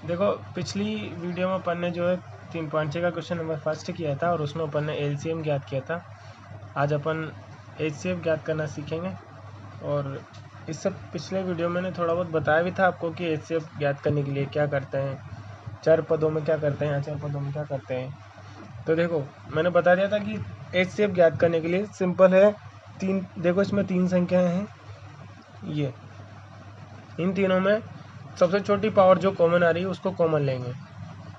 देखो पिछली वीडियो में अपन ने जो है 3.6 का क्वेश्चन नंबर फर्स्ट किया था और उसमें अपन ने एलसीएम ज्ञात किया था। आज अपन एचसीएफ ज्ञात करना सीखेंगे। और इससे पिछले वीडियो में मैंने थोड़ा बहुत बताया भी था आपको कि एचसीएफ ज्ञात करने के लिए क्या करते हैं, चार पदों में क्या करते हैं, चार पदों में क्या करते हैं। तो देखो मैंने बता दिया था कि एचसीएफ ज्ञात करने के लिए सिंपल है। तीन, देखो इसमें तीन संख्याएं हैं, ये इन तीनों में सबसे छोटी पावर जो कॉमन आ रही है उसको कॉमन लेंगे।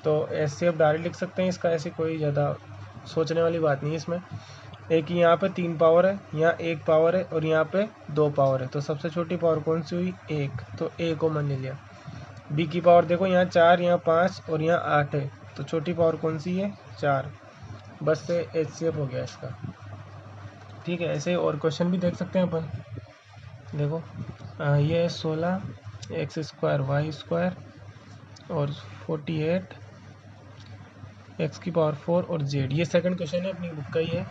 तो एचसीएफ डायरेक्ट लिख सकते हैं इसका, ऐसी कोई ज़्यादा सोचने वाली बात नहीं है इसमें। एक यहाँ पे 3 पावर है, यहाँ 1 पावर है और यहाँ पे 2 पावर है। तो सबसे छोटी पावर कौन सी हुई? 1, तो ए कॉमन ले लिया। बी की पावर देखो यहाँ 4, यहाँ 5 और यहाँ 8 है, तो छोटी पावर कौन सी है? 4। बस से एचसीएफ हो गया इसका। ठीक है, ऐसे और क्वेश्चन भी देख सकते हैं अपन। देखो ये 16 एक्स स्क्वायर वाई स्क्वायर और 48 एक्स की पावर 4 और जेड, ये सेकंड क्वेश्चन है, अपनी बुक का ही है।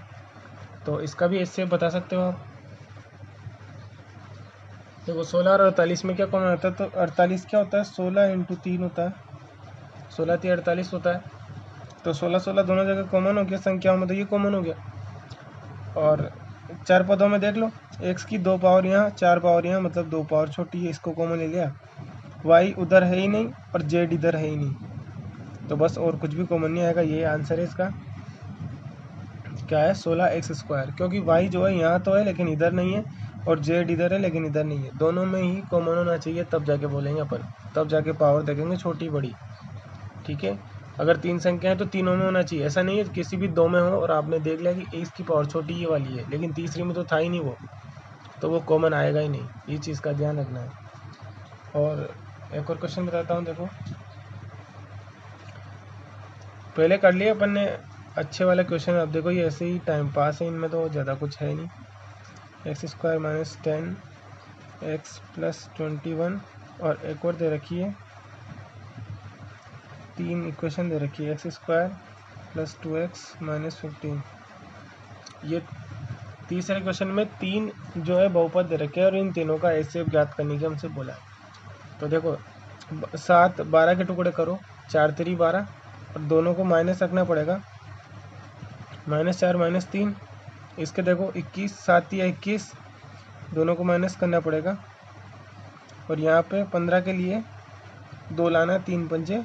तो इसका भी एचसीएफ बता सकते हो आप। देखो 16 और 48 में क्या कॉमन होता है? तो 48 क्या होता है? 16 इंटू 3 होता है, 16 3 48 होता है। तो 16 16 दोनों जगह कॉमन हो गया संख्याओं में, तो ये कॉमन हो गया। और चार पदों में देख लो, एक्स की 2 पावर यहाँ, 4 पावर यहाँ, मतलब 2 पावर छोटी है, इसको कॉमन ले लिया। वाई उधर है ही नहीं और जेड इधर है ही नहीं, तो बस और कुछ भी कॉमन नहीं आएगा। ये आंसर है इसका। क्या है? 16 एक्स स्क्वायर, क्योंकि वाई जो है यहाँ तो है लेकिन इधर नहीं है, और जेड इधर है लेकिन इधर नहीं है। दोनों में ही कॉमन होना चाहिए, तब जाके बोलेंगे अपन, तब जाके पावर देखेंगे छोटी बड़ी। ठीक है, अगर तीन संख्या है तो तीनों में होना चाहिए। ऐसा नहीं है किसी भी दो में हो और आपने देख लिया कि इसकी पावर छोटी ये वाली है, लेकिन तीसरी में तो था ही नहीं वो, तो वो कॉमन आएगा ही नहीं। ये चीज़ का ध्यान रखना है। और एक और क्वेश्चन बताता हूँ। देखो पहले कर लिए अपन ने अच्छे वाले क्वेश्चन, अब देखो ये ऐसे ही टाइम पास है, इनमें तो ज़्यादा कुछ है नहीं। X square minus 10 x plus 21, और एक और दे रखी है, तीन इक्वेशन दे रखी है, x square plus 2x minus 15। ये तीसरे क्वेश्चन में तीन जो है बहुपद दे रखे हैं और इन तीनों का एचसीएफ ज्ञात करने की हमसे बोला है। तो देखो 7 12 के टुकड़े करो, 4 3 12, और दोनों को माइनस रखना पड़ेगा, -4 -3। इसके देखो 21 7 या 21, दोनों को माइनस करना पड़ेगा। और यहाँ पे 15 के लिए 2 लाना, 3 पंजे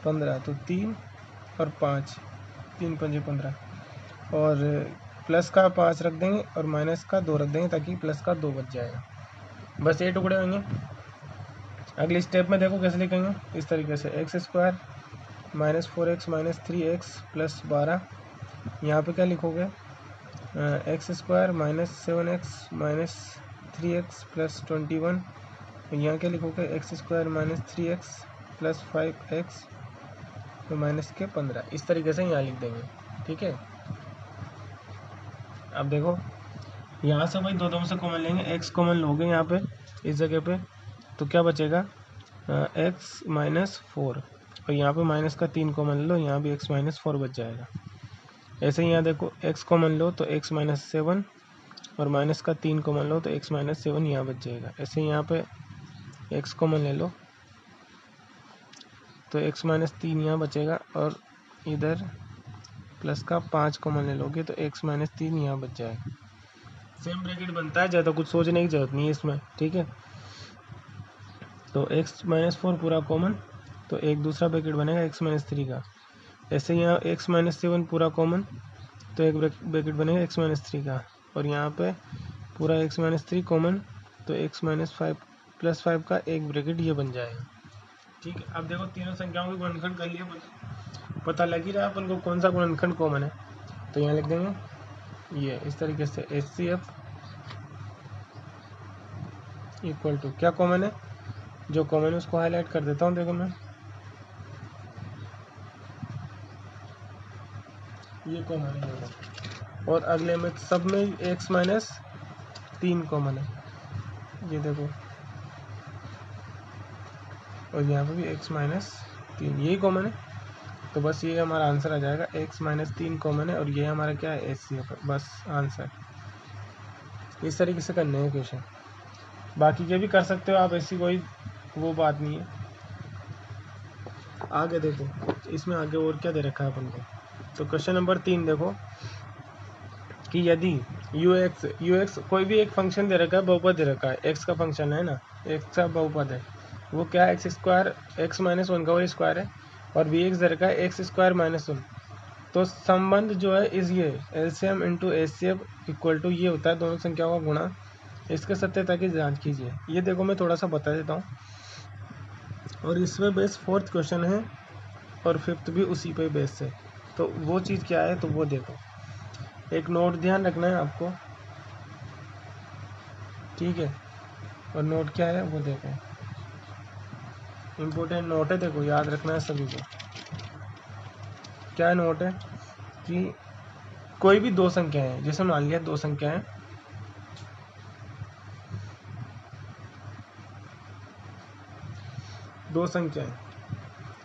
15, तो 3 और 5, 3 पंजे 15, और प्लस का 5 रख देंगे और माइनस का 2 रख देंगे ताकि प्लस का 2 बच जाएगा। बस ये टुकड़े होंगे। अगली स्टेप में देखो कैसे लिखेंगे, इस तरीके से x square minus 4x minus 3x plus 12। यहाँ पे क्या लिखोगे? X square minus 7x minus 3x plus 21। यहाँ क्या लिखोगे? X square minus 3x plus 5x तो माइनस के 15। इस तरीके से यहाँ लिख देंगे। ठीक है, अब देखो यहाँ से भाई दो में से कॉमन लेंगे, एक्स कॉमन लोगे यहाँ पे इस जगह पे, तो क्या बचेगा? एक्स माइनस 4, और यहाँ पे माइनस का 3 कॉमन लो, यहाँ भी एक्स माइनस 4 बच जाएगा। ऐसे ही यहाँ देखो एक्स कॉमन लो तो एक्स माइनस 7, और माइनस का 3 कॉमन लो तो एक्स माइनस 7 यहाँ बच जाएगा। ऐसे ही यहाँ पे एक्स कॉमन ले लो तो एक्स माइनस 3 यहाँ बचेगा, और इधर प्लस का 5 कॉमन ले लोगे तो एक्स माइनस 3 यहाँ बच जाएगा। सेम ब्रैकेट बनता है, ज़्यादा कुछ सोचने की जरूरत नहीं है इसमें। ठीक है, तो एक्स माइनस 4 पूरा कॉमन, तो एक दूसरा ब्रैकेट बनेगा एक्स माइनस 3 का। ऐसे यहाँ एक्स माइनस 7 पूरा कॉमन, तो एक ब्रैकेट बनेगा एक्स माइनस 3 का, और यहाँ पे पूरा एक्स माइनस 3 कॉमन, तो एक्स माइनस 5 प्लस 5 का एक ब्रैकेट ये बन जाएगा। ठीक है, अब देखो तीनों संख्याओं के गुणनखंड कर लिए, पता लग ही रहा है अपन को कौन सा गुणनखंड कॉमन है। तो यहाँ लिख देंगे ये इस तरीके से, एचसीएफ इक्वल टू क्या कॉमन है, जो कॉमन है उसको हाईलाइट कर देता हूँ। देखो मैं ये कॉमन है देखो, और अगले में सब में एक्स माइनस 3 कॉमन है, ये देखो, और यहाँ पे भी एक्स माइनस 3 यही कॉमन है। तो बस ये हमारा आंसर आ जाएगा, एक्स माइनस 3 कॉमन है, और ये हमारा क्या है? एचसीएफ है। बस आंसर। इस तरीके से करने हैं क्वेश्चन, बाकी के भी कर सकते हो आप, ऐसी कोई वो बात नहीं है। आगे देखो इसमें आगे और क्या दे रखा है अपन को। तो क्वेश्चन नंबर 3 देखो कि यदि ux कोई भी एक फंक्शन दे रखा है, बहुपद दे रखा है, x का फंक्शन है ना, x का बहुपद है, वो क्या है एक्स स्क्वायर x माइनस 1 का होल स्क्वायर है, और vx दे रखा है एक्स स्क्वायर माइनस 1। तो संबंध जो है इस ये LCM into HCF equal to ये होता है दोनों संख्याओं का गुणा। इसके सत्यता की जांच कीजिए। ये देखो मैं थोड़ा सा बता देता हूँ, और इसमें बेस 4th क्वेश्चन है और 5th भी उसी पे बेस है। तो वो चीज़ क्या है तो वो देखो, एक नोट ध्यान रखना है आपको, ठीक है। और नोट क्या है वो देखो, इम्पोर्टेंट नोट है, देखो याद रखना है सभी को। क्या नोट है कि कोई भी दो संख्याएं हैं, जैसे मान लिया दो संख्याएं,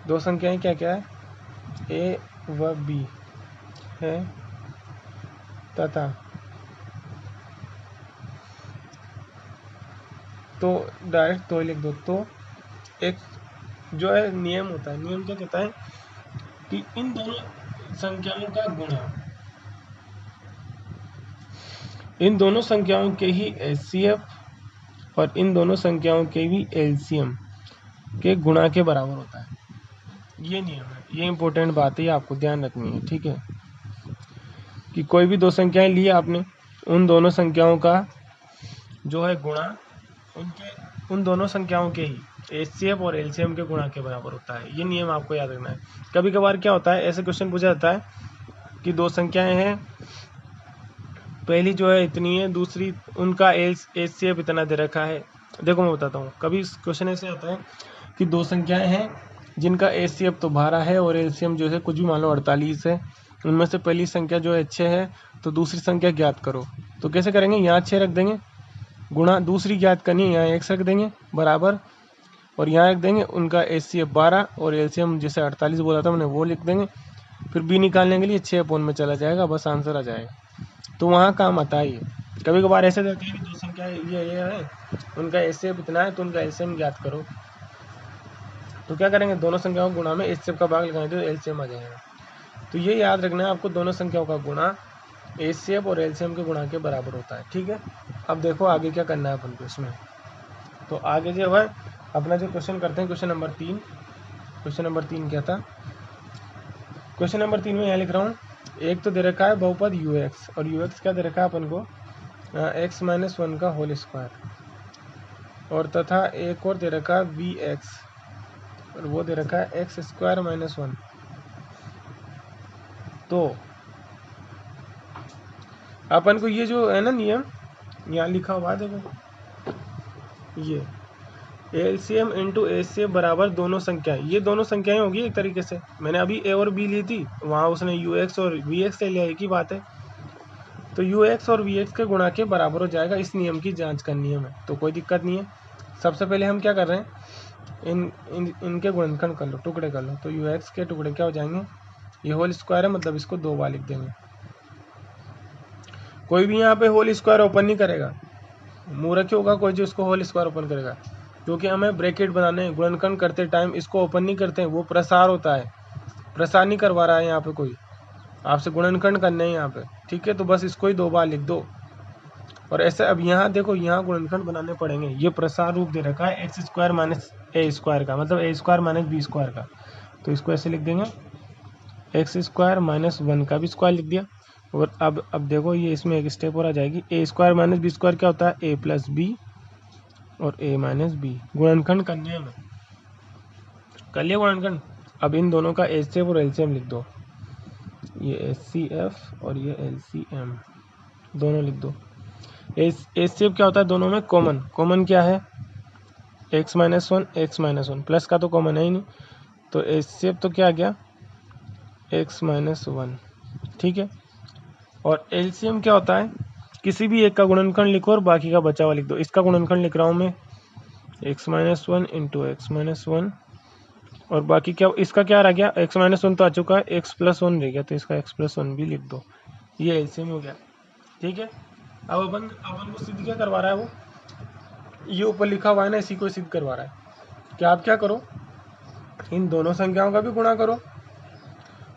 दो संख्याएं क्या क्या है, ए व बी है तथा, तो डायरेक्ट तो लिख दो। तो एक जो है नियम होता है, नियम क्या कहता है कि इन दोनों संख्याओं का गुणा, इन दोनों संख्याओं के ही एचसीएफ और इन दोनों संख्याओं के भी एलसीएम के गुणा के बराबर होता है। ये नियम है, ये इंपॉर्टेंट बात है, आपको ध्यान रखनी है, ठीक है। कि कोई भी दो संख्याएं ली आपने, उन दोनों संख्याओं का जो है गुणा उन दोनों संख्याओं के ही एचसीएफ और एलसीएम के गुणा के बराबर होता है। ये नियम आपको याद रखना है। कभी कभार क्या होता है, ऐसे क्वेश्चन पूछा जाता है कि दो संख्याएं हैं, पहली जो है इतनी है, दूसरी उनका एचसीएफ इतना दे रखा है। देखो मैं बताता हूँ, कभी क्वेश्चन ऐसे आता है कि दो संख्याएं हैं जिनका एचसीएफ तो 12 है और एलसीएम जो है कुछ भी मान लो 48 है, उनमें से पहली संख्या जो है 6 है, तो दूसरी संख्या ज्ञात करो। तो कैसे करेंगे, यहाँ 6 रख देंगे, गुणा दूसरी ज्ञात करनी है, यहाँ x रख देंगे बराबर, और यहाँ रख देंगे उनका एचसीएफ 12 और एलसीएम जैसे 48 बोला था मैंने वो लिख देंगे। फिर b निकालने के लिए 6 अपोन में चला जाएगा, बस आंसर आ जाएगा। तो वहाँ काम आता है ये। कभी कभार ऐसे रहते हैं कि दो संख्या ये है, उनका एचसीएफ इतना है तो उनका एलसीएम ज्ञात करो। तो क्या करेंगे, दोनों संख्याओं को गुणा में एचसीएफ का भाग लगाएंगे तो एलसीएम आ जाएगा। तो ये याद रखना है आपको, दोनों संख्याओं का गुणा एचसीएफ और एलसीएम के गुणा के बराबर होता है, ठीक है। अब देखो आगे क्या करना है अपन को इसमें। तो आगे जो है अपना जो क्वेश्चन करते हैं, क्वेश्चन नंबर 3। क्वेश्चन नंबर 3 क्या था, क्वेश्चन नंबर 3 में यहाँ लिख रहा हूँ, एक तो दे रखा है बहुपद ux, और ux क्या दे रखा है अपन को, x माइनस 1 का होल स्क्वायर, और तथा एक और दे रखा है vx, और वो दे रखा है एक्स स्क्वायर माइनस 1। तो अपन को ये जो है ना नियम यहाँ लिखा हुआ है, देखो ये एलसीएम इंटू एचसीएफ बराबर दोनों संख्याएं, ये दोनों संख्याएं होगी एक तरीके से। मैंने अभी ए और बी ली थी, वहाँ उसने यूएक्स और वीएक्स ले लिया, एक ही बात है। तो यूएक्स और वीएक्स के गुणा के बराबर हो जाएगा, इस नियम की जांच करनी है हमें, तो कोई दिक्कत नहीं है। सबसे पहले हम क्या कर रहे हैं, इनके गुणनखंड कर लो, टुकड़े कर लो। तो यूएक्स के टुकड़े क्या हो जाएंगे, ये होल स्क्वायर है मतलब इसको 2 बार लिख देंगे। कोई भी यहाँ पे होल स्क्वायर ओपन नहीं करेगा, मूर्ख होगा कोई जो इसको होल स्क्वायर ओपन करेगा, क्योंकि हमें ब्रैकेट बनाने गुणनखंड करते टाइम इसको ओपन नहीं करते हैं, वो प्रसार होता है, प्रसार नहीं करवा रहा है यहाँ पे कोई, आपसे गुणनखंड करने हैं यहाँ पे, ठीक है। तो बस इसको ही 2 बार लिख दो। और ऐसे अब यहाँ देखो, यहाँ गुणनखंड बनाने पड़ेंगे, ये प्रसार रूप दे रखा है एक्स स्क्वायर माइनस ए स्क्वायर का, मतलब ए स्क्वायर माइनस बी स्क्वायर का। तो इसको ऐसे लिख देंगे, एक्स स्क्वायर माइनस 1 का भी स्क्वायर लिख दिया। और अब देखो ये इसमें एक स्टेप और आ जाएगी, ए स्क्वायर माइनस बी स्क्वायर क्या होता है, ए प्लस बी और ए माइनस बी। गुणनखंड करने हैं हमें, कर लिया गुणनखंड। अब इन दोनों का एचसीएफ और एलसीएम लिख दो, ये एचसीएफ और ये एलसीएम दोनों लिख दो। एचसीएफ क्या होता है, दोनों में कॉमन, कॉमन क्या है, x minus 1 x minus 1, plus का तो कॉमन है ही नहीं, तो एचसीएफ तो क्या आ गया, एक्स माइनस 1, ठीक है। और एलसीएम क्या होता है, किसी भी एक का गुणनखंड लिखो और बाकी का बचा हुआ लिख दो। इसका गुणनखंड लिख रहा हूँ मैं, x minus 1 into x minus 1, और बाकी क्या, इसका क्या रह गया, एक्स माइनस 1 तो आ चुका है, एक्स प्लस 1 रह गया, तो इसका एक्स प्लस 1 भी लिख दो। ये एलसीएम हो गया, ठीक है। अब अपन को सिद्ध क्या करवा रहा है, वो ये ऊपर लिखा हुआ है ना, इसी को सिद्ध करवा रहा है कि आप क्या करो, इन दोनों संख्याओं का भी गुणा करो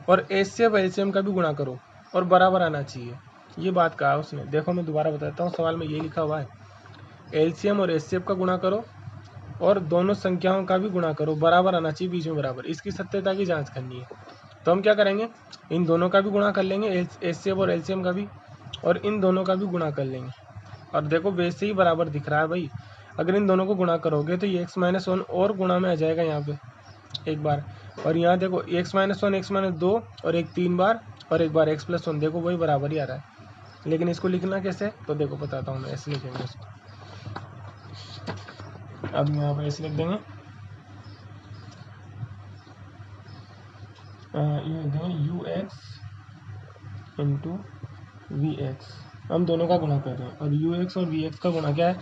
और HCF LCM का भी गुणा करो और बराबर आना चाहिए। ये बात कहा उसने। देखो मैं दोबारा बताता हूँ, सवाल में ये लिखा हुआ है LCM और HCF का गुणा करो और दोनों संख्याओं का भी गुणा करो, बराबर आना चाहिए, बीच में बराबर। इसकी सत्यता की जांच करनी है। तो हम क्या करेंगे, इन दोनों का भी गुणा कर लेंगे, HCF और LCM का भी, और इन दोनों का भी गुणा कर लेंगे। और देखो वैसे ही बराबर दिख रहा है भाई। अगर इन दोनों को गुणा करोगे तो ये x-1 और गुणा में आ जाएगा यहाँ पे एक बार, और यहाँ देखो x-1 x-2 और एक 3 बार और एक बार x+1, देखो वही बराबर ही आ रहा है। लेकिन इसको लिखना कैसे, तो देखो बताता हूँ मैं। ऐसे लिखेंगे इसको, अब यहाँ पर ऐसे लिख देंगे, ये लिख देंगे ux इंटू vx। हम दोनों का गुणा कर रहे हैं और ux और vx का गुणा क्या है,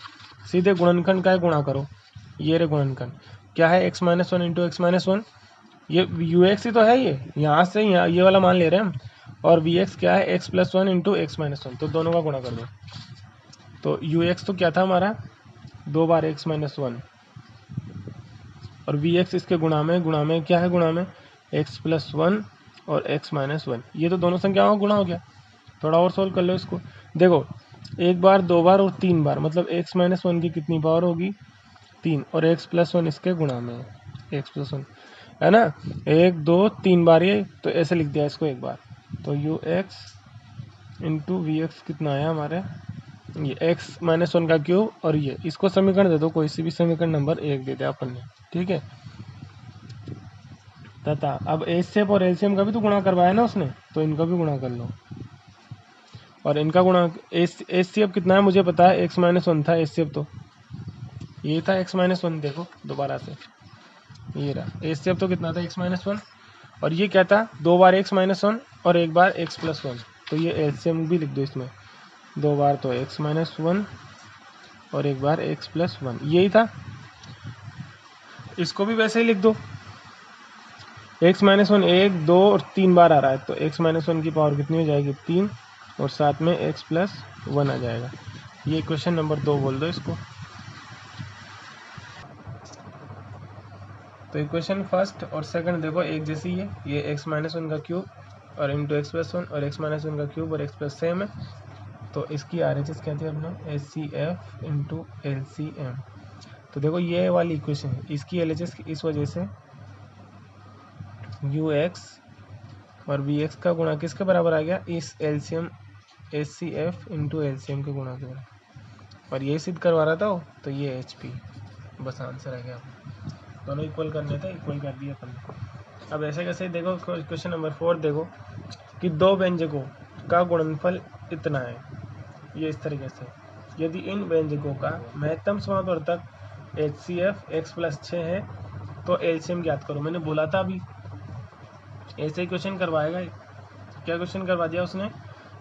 सीधे गुणनखंड का है, गुणा करो। ये रे गुणनखंड क्या है, x-1 इंटू x-1, ये ux ही तो है, ये यहाँ से यहाँ ये वाला मान ले रहे हैं हम, और vx क्या है, x+1 इंटू x-1, तो दोनों का गुणा कर दो। तो ux तो क्या था हमारा, 2 बार x-1, और vx इसके गुणा में क्या है, गुणा में x+1 और x-1। ये तो दोनों संख्याओं का गुणा हो गया। थोड़ा और सोल्व कर लो इसको। देखो 1 बार 2 बार और 3 बार, मतलब x-1 की कितनी पावर होगी, 3, और x+1 इसके गुणा में है, x+1 है ना, 1 2 3 बार ये, तो ऐसे लिख दिया इसको एक बार। तो ux इंटू vx कितना आया हमारे, ये x-1 का क्यूब, और ये इसको समीकरण दे दो, कोई सी भी समीकरण नंबर 1 दे दे अपन ने, ठीक है। तथा अब HCF और LCM का भी तो गुणा करवाया ना उसने, तो इनका भी गुणा कर लो। और इनका गुणा HCF कितना है मुझे पता है, x-1 था HCF, तो ये था x-1, देखो दोबारा से ये रहा HCF, तो कितना था x-1, और ये क्या था, 2 बार x-1 और एक बार x+1, तो ये LCM भी लिख दो इसमें, 2 बार तो x-1 और एक बार x+1, यही था। इसको भी वैसे ही लिख दो, x-1 1 2 और 3 बार आ रहा है, तो x-1 की पावर कितनी हो जाएगी, 3, और साथ में x+1 आ जाएगा। ये क्वेश्चन नंबर 2 बोल दो इसको। तो इक्वेशन फर्स्ट और सेकंड देखो एक जैसी है, ये x-1 का क्यूब और इंटू x+1 और x-1 का क्यूब और x+ सेम है, तो इसकी RHS कहते हैं अपने HCF इंटू LCM। तो देखो ये वाली इक्वेशन है, इसकी LHS इस वजह से ux और vx का गुणा किसके बराबर आ गया, इस LCM HCF इंटू LCM के गुणा के बराबर, और ये सिद्ध करवा रहा था, तो ये HP, बस आंसर आ गया। दोनों इक्वल करने थे, इक्वल कर दिए अपन ने। अब ऐसे कैसे, देखो क्वेश्चन नंबर 4 देखो कि 2 व्यंजकों का गुणनफल इतना है, ये इस तरीके से, यदि इन व्यंजकों का महत्तम समापवर्तक HCF x+6 है तो LCM ज्ञात करो। मैंने बोला था अभी ऐसे ही क्वेश्चन करवाएगा। क्या क्वेश्चन करवा दिया उसने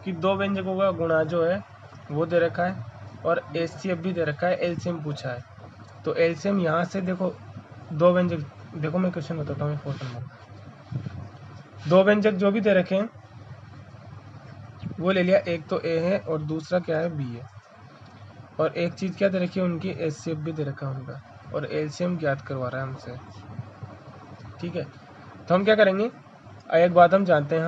कि 2 व्यंजकों का गुणा जो है वो दे रखा है और HCF भी दे रखा है, LCM पूछा है। तो LCM यहाँ से देखो, 2 व्यंजक, देखो मैं क्वेश्चन बताता हूँ 4 नंबर। 2 व्यंजक जो भी दे रखे हैं वो ले लिया, एक तो A है और दूसरा क्या है, B है, और एक चीज़ क्या दे रखी है उनकी, HCF भी दे रखा है उनका, और LCM ज्ञात करवा रहा है हमसे, ठीक है। तो हम क्या करेंगे, एक बात हम जानते हैं,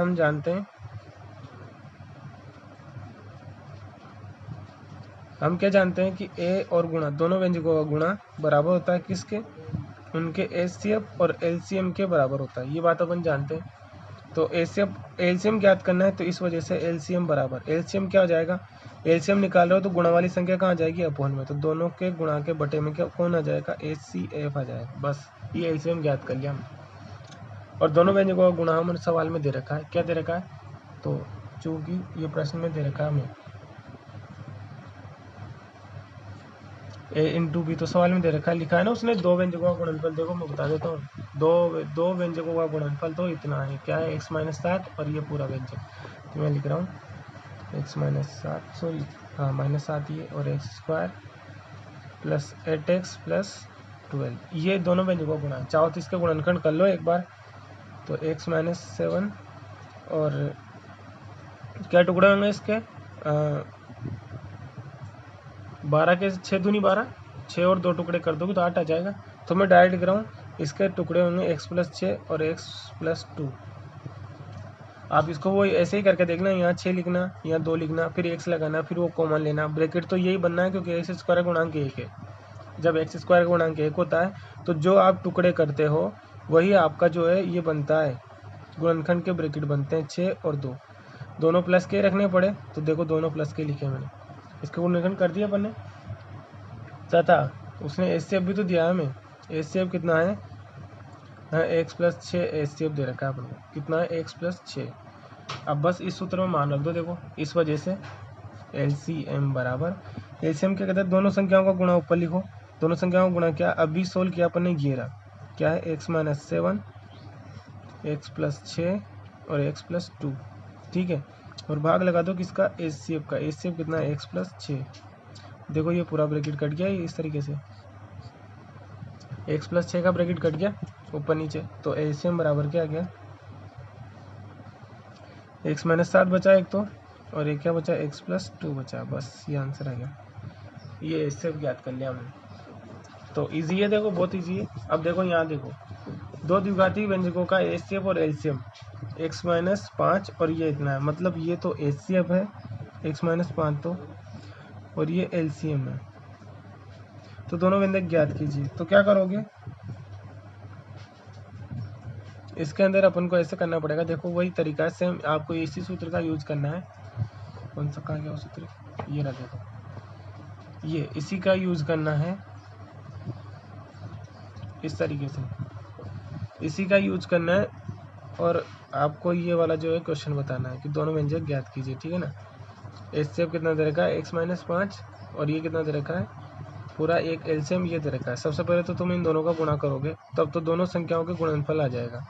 हम क्या जानते हैं कि A और गुणा, दोनों व्यंजकों का गुणा बराबर होता है किसके, उनके HCF और LCM के बराबर होता है, ये बात अपन जानते हैं। तो LCM ज्ञात करना है, तो इस वजह से LCM बराबर, LCM क्या हो जाएगा, LCM निकाल रहे हो तो गुणा वाली संख्या कहाँ जाएगी, अपोन में, तो दोनों के गुणा के बटे में क्या कौन आ जाएगा, HCF आ जाएगा, बस ये LCM ज्ञात कर लिया हम। और दोनों व्यंजकों का गुणा हमें सवाल में दे रखा है, क्या दे रखा है, तो चूंकि ये प्रश्न में दे रखा है हमें A इंटू बी, तो सवाल में दे रखा है, लिखा है ना उसने 2 व्यंजकों का गुणनफल। देखो मैं बता देता हूँ, दो व्यंजकों का गुणनफल तो इतना है, क्या है, x-7 और ये पूरा व्यंजक, तो मैं लिख रहा हूँ x-7, सॉरी हाँ -7 ये, और x² प्लस 8x प्लस 12, ये दोनों व्यंजकों का गुणा है। चाहो तो इसका गुणनखंड कर लो एक बार, तो x-7 और क्या टुकड़े होंगे इसके, 12 के 6 दूनी 12, 6 और 2 टुकड़े कर दोगे तो 8 आ जाएगा। तो मैं डायरेक्ट लिख रहा हूँ इसके टुकड़े होंगे x प्लस 6 और x प्लस 2। आप इसको वो ऐसे ही करके देखना, यहाँ 6 लिखना, यहाँ 2 लिखना, फिर x लगाना, फिर वो कॉमन लेना। ब्रैकेट तो यही बनना है क्योंकि एक्स स्क्वायर गुणांक 1 है। जब एक्स स्क्वायर गुणांक 1 होता है तो जो आप टुकड़े करते हो वही आपका जो है ये बनता है, गुणनखंड के ब्रैकेट बनते हैं 6 और 2। दोनों प्लस के रखने पड़े तो देखो दोनों प्लस के लिखे मैंने, इसके गुणनखंड कर दिया अपन ने। तथा उसने HCF भी तो दिया है हमें, HCF कितना है, x प्लस 6 HCF दे रखा है अपन को, कितना है x प्लस 6। अब बस इस सूत्र में मान रख दो, देखो इस वजह से LCM बराबर, LCM क्या कहते हैं, दोनों संख्याओं का गुणा ऊपर लिखो, दोनों संख्याओं का गुणा क्या, अभी सोल्व किया अपन ने, ये रहा क्या है x माइनस 7 x प्लस 6 और x प्लस 2, ठीक है। और भाग लगा दो किसका, HCF का, HCF कितना है x प्लस 6। देखो ये पूरा ब्रैकेट कट गया इस तरीके से, x प्लस 6 का ब्रैकेट कट गया ऊपर नीचे, तो LCM बराबर क्या आ गया, x माइनस 7 बचा एक तो, और एक क्या बचा, x प्लस 2 बचा, बस ये आंसर आ गया। ये HCF ज्ञात कर लिया हमने, तो इजी है, देखो बहुत इजी है। अब देखो यहाँ देखो, दो द्विघाती व्यंजकों का HCF और LCM x माइनस 5 और ये इतना है, मतलब ये तो HCF है x माइनस 5 तो, और ये LCM है। तो दोनों व्यंजक ज्ञात कीजिए, तो क्या करोगे, इसके अंदर अपन को ऐसे करना पड़ेगा, देखो वही तरीका है सेम, आपको इसी सूत्र का यूज करना है। कौन सा कहाँ गया सूत्र, ये रहा, देखो ये इसी का यूज करना है, इस तरीके से इसी का यूज करना है, और आपको ये वाला जो है क्वेश्चन बताना है कि दोनों व्यंजक ज्ञात कीजिए, ठीक है ना। HCF कितना दे रखा है x माइनस 5, और ये कितना दे रखा है पूरा एक LCM ये दे रखा है। सबसे पहले तो तुम इन दोनों का गुणा करोगे, तब तो दोनों संख्याओं के गुणनफल आ जाएगा,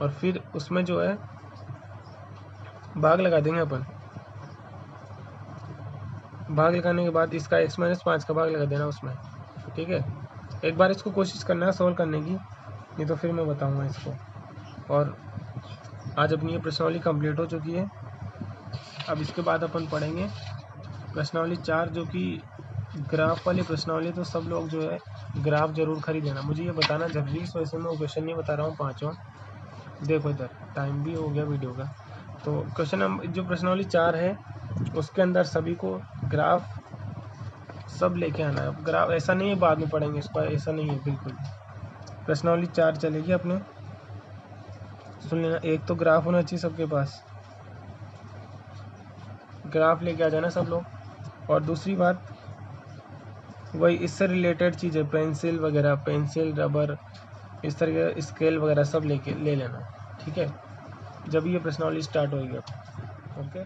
और फिर उसमें जो है भाग लगा देंगे अपन। भाग लगाने के बाद इसका x माइनस 5 का भाग लगा देना उसमें, ठीक है। एक बार इसको कोशिश करना है सोल्व करने की, नहीं तो फिर मैं बताऊंगा इसको। और आज अपनी ये प्रश्नावली कंप्लीट हो चुकी है। अब इसके बाद अपन पढ़ेंगे प्रश्नावली 4, जो कि ग्राफ वाली प्रश्नावली। तो सब लोग जो है ग्राफ जरूर खरीद लेना, मुझे ये बताना जरूरी, इस वजह से मैं क्वेश्चन नहीं बता रहा हूँ पाँचों। देखो इधर टाइम भी हो गया वीडियो का, तो क्वेश्चन नंबर जो प्रश्नावली 4 है उसके अंदर सभी को ग्राफ सब लेके आना है। ग्राफ ऐसा नहीं है बाद में पढ़ेंगे इसको, ऐसा नहीं है बिल्कुल। प्रश्नावली 4 चलेगी अपने, सुन लेना। एक तो ग्राफ होना चाहिए सबके पास, ग्राफ लेके आ जाना सब लोग। और दूसरी बात वही इससे रिलेटेड चीज़ है, पेंसिल वगैरह, पेंसिल रबर इस तरह के स्केल वगैरह सब ले लेना, ठीक है, जब ये प्रश्नावली स्टार्ट होगी। ओके।